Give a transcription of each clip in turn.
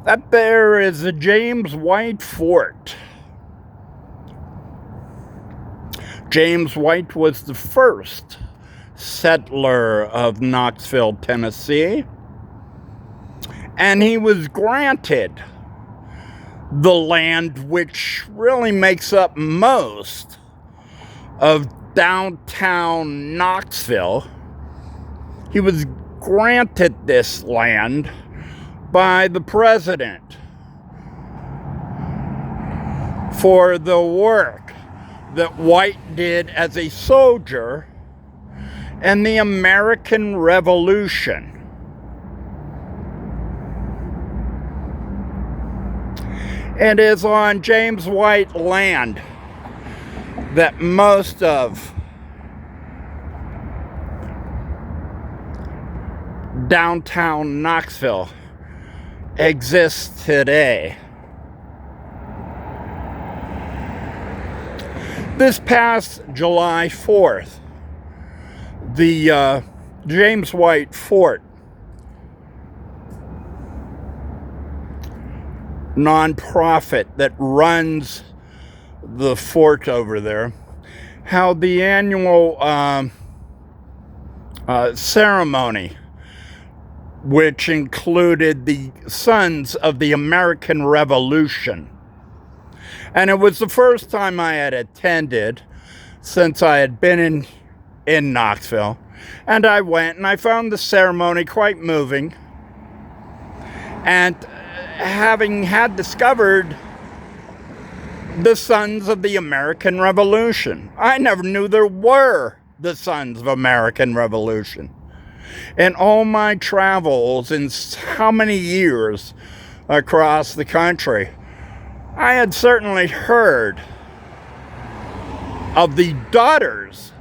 Up there is the James White Fort. James White was the first settler of Knoxville, Tennessee, and he was granted the land which really makes up most of downtown Knoxville. He was granted this land by the president for the work that White did as a soldier in the American Revolution. It is on James White land that most of downtown Knoxville exists today. This past July 4th, the James White Fort nonprofit that runs the fort over there held the annual ceremony, which included the Sons of the American Revolution. And it was the first time I had attended since I had been in Knoxville. And I went and I found the ceremony quite moving. And having had discovered the Sons of the American Revolution, I never knew there were the Sons of American Revolution. In all my travels in how many years across the country, I had certainly heard of the daughters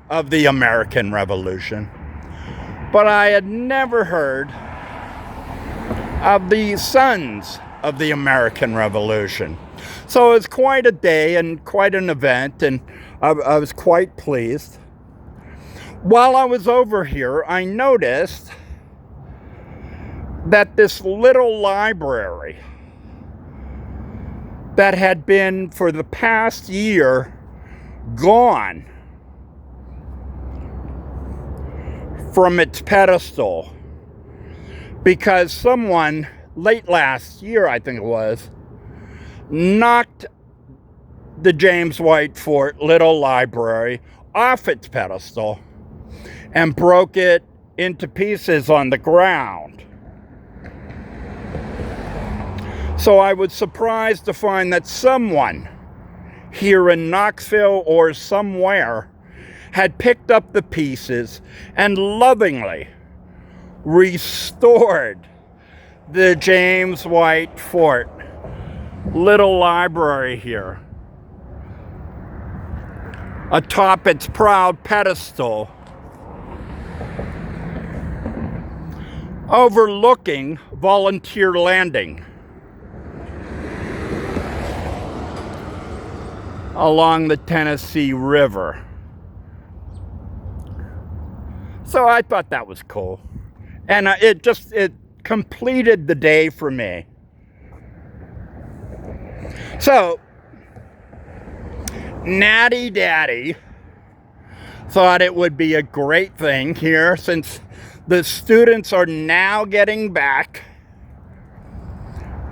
of the American Revolution, but I had never heard of the sons of the American Revolution. So it was quite a day and quite an event, and I was quite pleased. While I was over here, I noticed that this little library that had been for the past year gone from its pedestal because someone late last year, I think it was, knocked the James White Fort Little Library off its pedestal and broke it into pieces on the ground. So I was surprised to find that someone here in Knoxville or somewhere had picked up the pieces and lovingly restored the James White Fort Little Library here atop its proud pedestal, overlooking Volunteer Landing along the Tennessee River. So I thought that was cool. And it completed the day for me. So, Natty Daddy thought it would be a great thing here, since the students are now getting back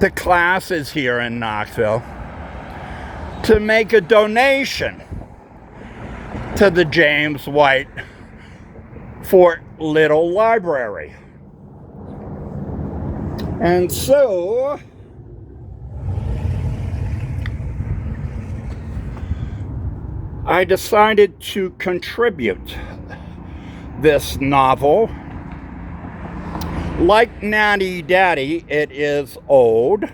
to classes here in Knoxville, to make a donation to the James White Fort Little Library. And so I decided to contribute this novel. Like Natty Daddy, it is old,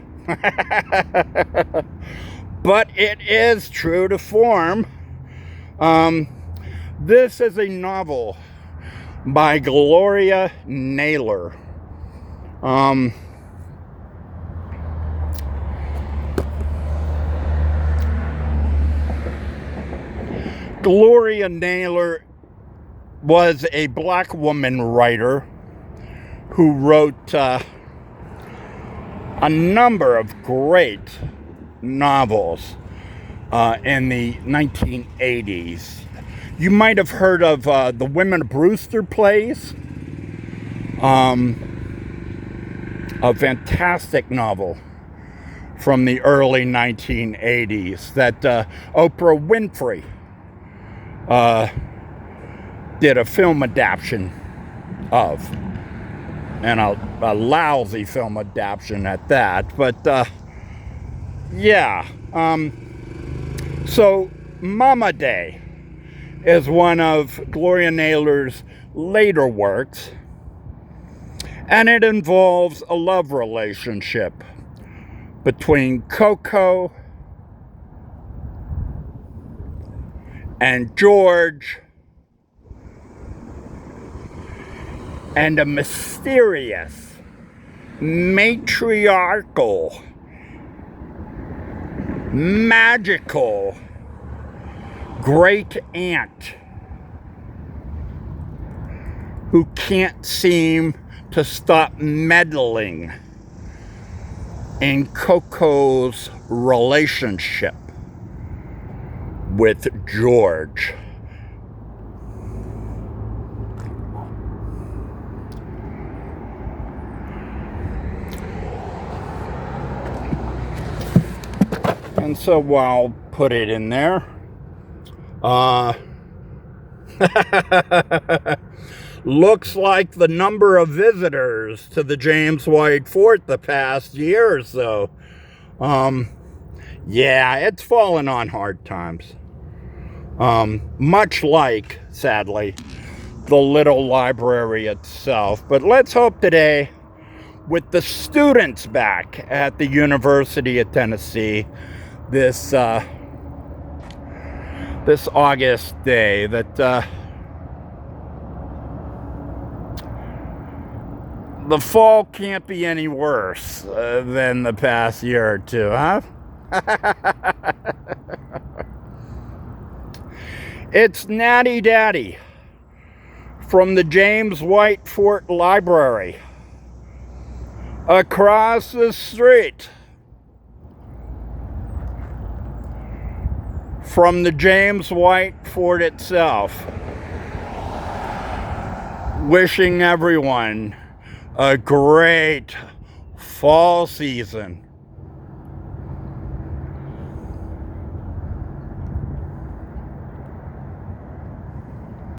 but it is true to form. This is a novel by Gloria Naylor. Gloria Naylor was a black woman writer who wrote a number of great novels in the 1980s. You might have heard of the Women of Brewster plays. A fantastic novel from the early 1980s that Oprah Winfrey did a film adaptation of. And a lousy film adaptation at that. But yeah. So Mama Day is one of Gloria Naylor's later works. And it involves a love relationship between Coco and George and a mysterious, matriarchal, magical great aunt who can't seem to stop meddling in Coco's relationship with George. And so I'll put it in there. Looks like the number of visitors to the James White Fort the past year or so, yeah, it's fallen on hard times. Much like, sadly, the little library itself. But let's hope today, with the students back at the University of Tennessee this August day, that the fall can't be any worse than the past year or two, huh? It's Natty Daddy from the James White Fort Library across the street from the James White Fort itself, wishing everyone a great fall season.